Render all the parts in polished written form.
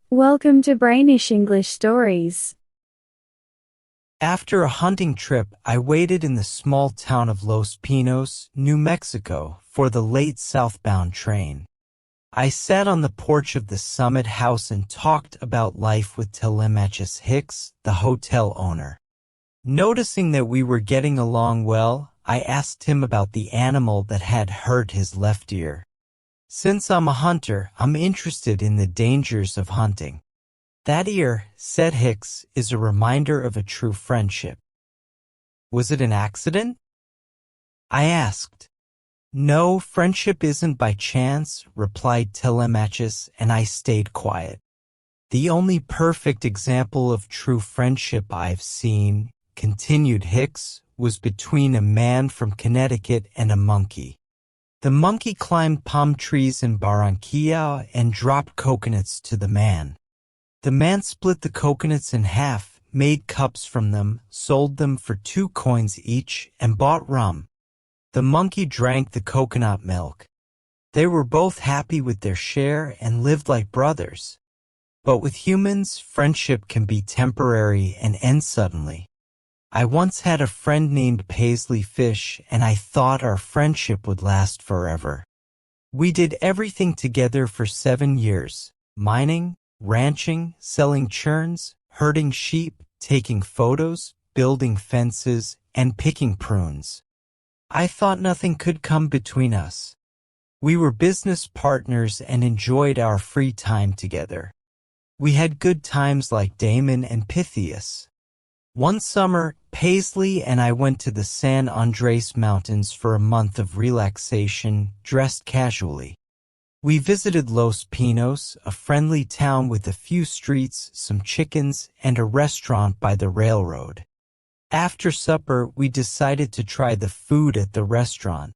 Welcome to Brainish English Stories. After a hunting trip, I waited in the small town of Los Pinos, New Mexico, for the late southbound train. I sat on the porch of the Summit House and talked about life with Telemachus Hicks, the hotel owner. Noticing that we were getting along well, I asked him about the animal that had hurt his left ear. Since I'm a hunter, I'm interested in the dangers of hunting. That ear, said Hicks, is a reminder of a true friendship. Was it an accident? I asked. No, friendship isn't by chance, replied Telemachus, and I stayed quiet. The only perfect example of true friendship I've seen, continued Hicks, was between a man from Connecticut and a monkey. The monkey climbed palm trees in Barranquilla and dropped coconuts to the man. The man split the coconuts in half, made cups from them, sold them for 2 coins each, and bought rum. The monkey drank the coconut milk. They were both happy with their share and lived like brothers. But with humans, friendship can be temporary and end suddenly. I once had a friend named Paisley Fish, and I thought our friendship would last forever. We did everything together for 7 years, mining, ranching, selling churns, herding sheep, taking photos, building fences, and picking prunes. I thought nothing could come between us. We were business partners and enjoyed our free time together. We had good times like Damon and Pythias. One summer, Paisley and I went to the San Andres Mountains for a month of relaxation, dressed casually. We visited Los Pinos, a friendly town with a few streets, some chickens, and a restaurant by the railroad. After supper, we decided to try the food at the restaurant.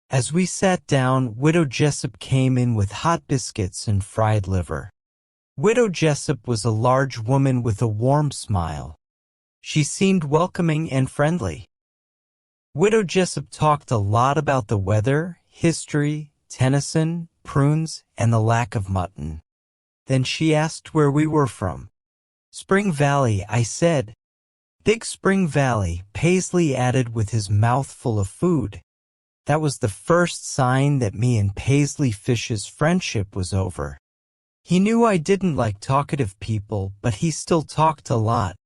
As we sat down, Widow Jessup came in with hot biscuits and fried liver. Widow Jessup was a large woman with a warm smile. She seemed welcoming and friendly. Widow Jessup talked a lot about the weather, history, Tennyson, prunes, and the lack of mutton. Then she asked where we were from. Spring Valley, I said. Big Spring Valley, Paisley added with his mouth full of food. That was the first sign that me and Paisley Fish's friendship was over. He knew I didn't like talkative people, but he still talked a lot.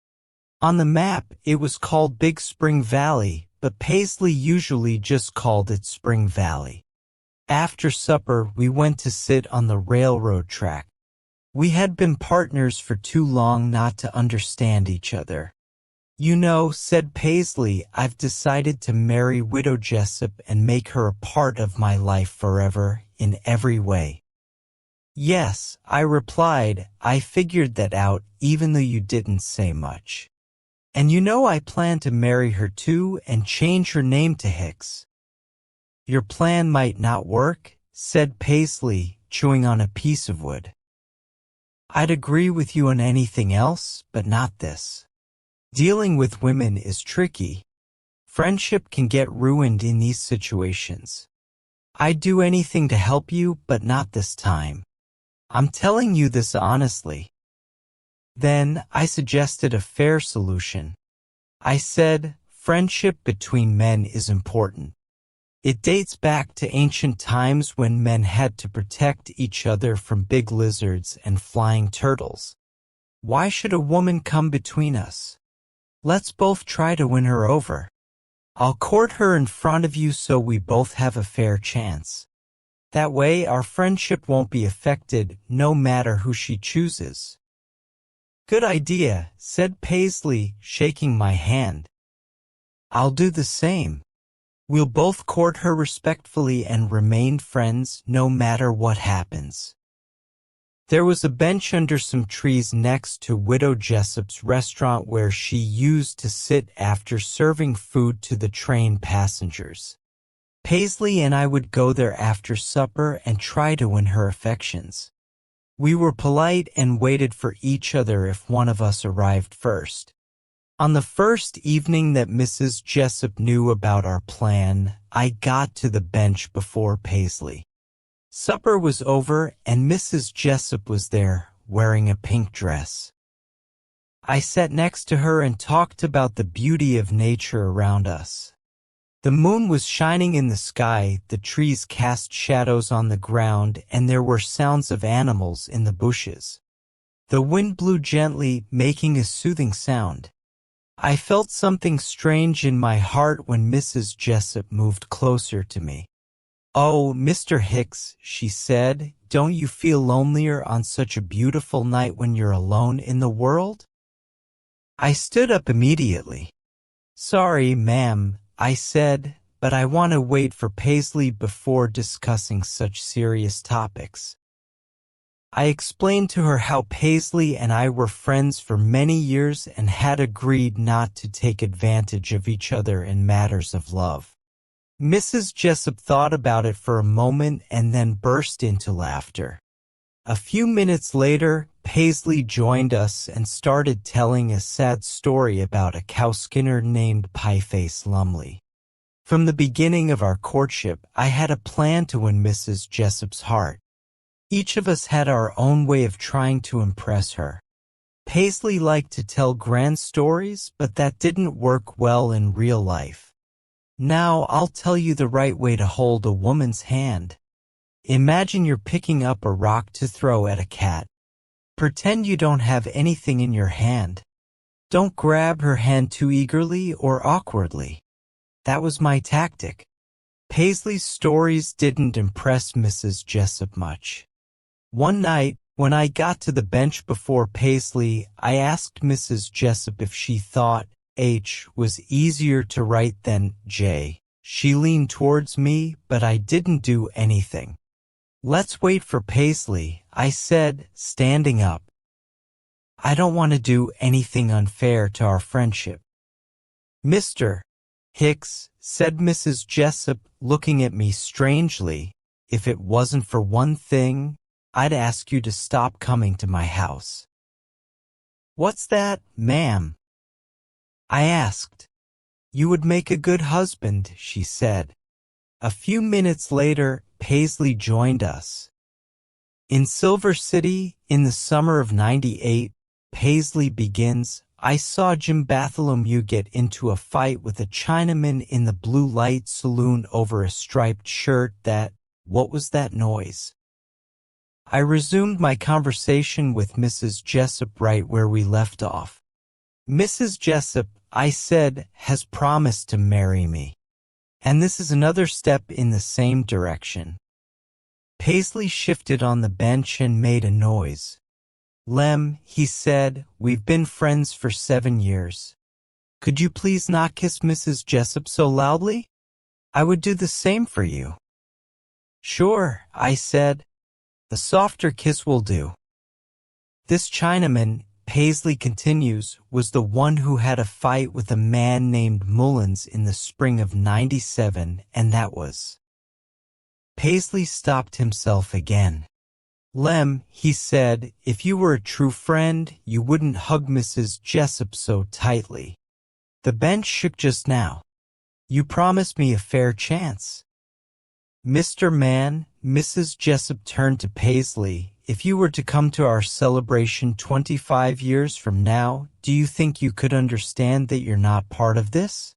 On the map, it was called Big Spring Valley, but Paisley usually just called it Spring Valley. After supper, we went to sit on the railroad track. We had been partners for too long not to understand each other. You know, said Paisley, I've decided to marry Widow Jessup and make her a part of my life forever, in every way. Yes, I replied, I figured that out even though you didn't say much. And you know I plan to marry her too and change her name to Hicks. Your plan might not work, said Paisley, chewing on a piece of wood. I'd agree with you on anything else, but not this. Dealing with women is tricky. Friendship can get ruined in these situations. I'd do anything to help you, but not this time. I'm telling you this honestly. Then, I suggested a fair solution. I said, friendship between men is important. It dates back to ancient times when men had to protect each other from big lizards and flying turtles. Why should a woman come between us? Let's both try to win her over. I'll court her in front of you so we both have a fair chance. That way our friendship won't be affected, no matter who she chooses. Good idea, said Paisley, shaking my hand. I'll do the same. We'll both court her respectfully and remain friends no matter what happens. There was a bench under some trees next to Widow Jessup's restaurant where she used to sit after serving food to the train passengers. Paisley and I would go there after supper and try to win her affections. We were polite and waited for each other if one of us arrived first. On the first evening that Mrs. Jessup knew about our plan, I got to the bench before Paisley. Supper was over and Mrs. Jessup was there, wearing a pink dress. I sat next to her and talked about the beauty of nature around us. The moon was shining in the sky, the trees cast shadows on the ground, and there were sounds of animals in the bushes. The wind blew gently, making a soothing sound. I felt something strange in my heart when Mrs. Jessup moved closer to me. "Oh, Mr. Hicks," she said, "don't you feel lonelier on such a beautiful night when you're alone in the world?" I stood up immediately. "Sorry, ma'am," I said, "but I want to wait for Paisley before discussing such serious topics." I explained to her how Paisley and I were friends for many years and had agreed not to take advantage of each other in matters of love. Mrs. Jessup thought about it for a moment and then burst into laughter. A few minutes later, Paisley joined us and started telling a sad story about a cowskinner named Pieface Lumley. From the beginning of our courtship, I had a plan to win Mrs. Jessup's heart. Each of us had our own way of trying to impress her. Paisley liked to tell grand stories, but that didn't work well in real life. Now I'll tell you the right way to hold a woman's hand. Imagine you're picking up a rock to throw at a cat. Pretend you don't have anything in your hand. Don't grab her hand too eagerly or awkwardly. That was my tactic. Paisley's stories didn't impress Mrs. Jessup much. One night, when I got to the bench before Paisley, I asked Mrs. Jessup if she thought H was easier to write than J. She leaned towards me, but I didn't do anything. "Let's wait for Paisley," I said, standing up. "I don't want to do anything unfair to our friendship." "Mr. Hicks," said Mrs. Jessup, looking at me strangely, "if it wasn't for one thing, I'd ask you to stop coming to my house." "What's that, ma'am?" I asked. "You would make a good husband," she said. A few minutes later, Paisley joined us. In Silver City, in the summer of '98, Paisley begins, "I saw Jim Bartholomew get into a fight with a Chinaman in the Blue Light Saloon over a striped shirt that, what was that noise?" I resumed my conversation with Mrs. Jessup right where we left off. "Mrs. Jessup," I said, "has promised to marry me. And this is another step in the same direction." Paisley shifted on the bench and made a noise. "Lem," he said, "we've been friends for 7 years. Could you please not kiss Mrs. Jessup so loudly? I would do the same for you." "Sure," I said. "The softer kiss will do." This Chinaman, Paisley continues, was the one who had a fight with a man named Mullins in the spring of '97, and that was. Paisley stopped himself again. "Lem," he said, "if you were a true friend, you wouldn't hug Mrs. Jessup so tightly." The bench shook just now. "You promised me a fair chance." "Mr. Mann," Mrs. Jessup turned to Paisley, "if you were to come to our celebration 25 years from now, do you think you could understand that you're not part of this?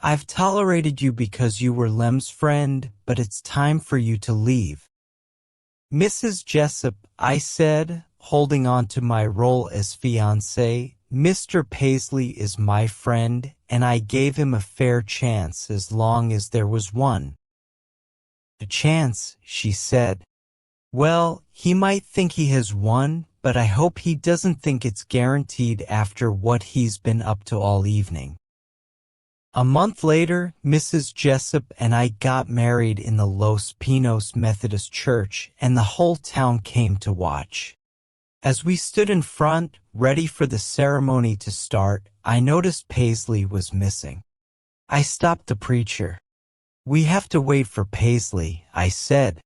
I've tolerated you because you were Lem's friend, but it's time for you to leave." "Mrs. Jessup," I said, holding on to my role as fiancé, "Mr. Paisley is my friend, and I gave him a fair chance as long as there was one." "A chance," she said. "Well, he might think he has won, but I hope he doesn't think it's guaranteed after what he's been up to all evening." A month later, Mrs. Jessup and I got married in the Los Pinos Methodist Church, and the whole town came to watch. As we stood in front, ready for the ceremony to start, I noticed Paisley was missing. I stopped the preacher. "We have to wait for Paisley," I said.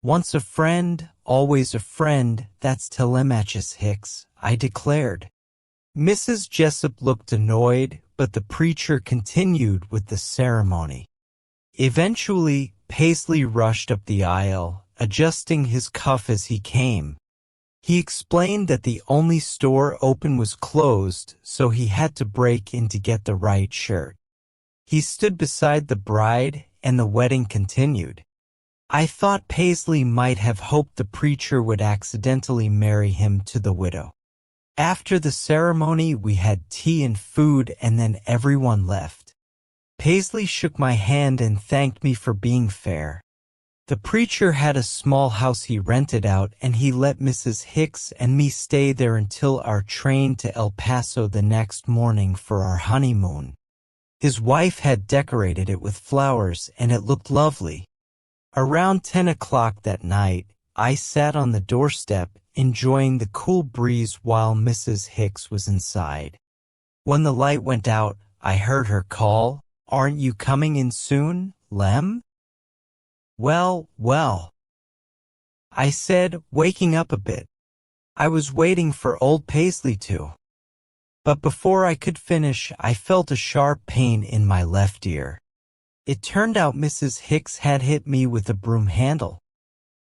"Once a friend, always a friend, that's Telemachus Hicks," I declared. Mrs. Jessup looked annoyed, but the preacher continued with the ceremony. Eventually, Paisley rushed up the aisle, adjusting his cuff as he came. He explained that the only store open was closed, so he had to break in to get the right shirt. He stood beside the bride, and the wedding continued. I thought Paisley might have hoped the preacher would accidentally marry him to the widow. After the ceremony, we had tea and food, and then everyone left. Paisley shook my hand and thanked me for being fair. The preacher had a small house he rented out, and he let Mrs. Hicks and me stay there until our train to El Paso the next morning for our honeymoon. His wife had decorated it with flowers, and it looked lovely. Around 10 o'clock that night, I sat on the doorstep, enjoying the cool breeze while Mrs. Hicks was inside. When the light went out, I heard her call, "Aren't you coming in soon, Lem?" Well, I said, waking up a bit. I was waiting for old Paisley to. But before I could finish, I felt a sharp pain in my left ear. It turned out Mrs. Hicks had hit me with a broom handle.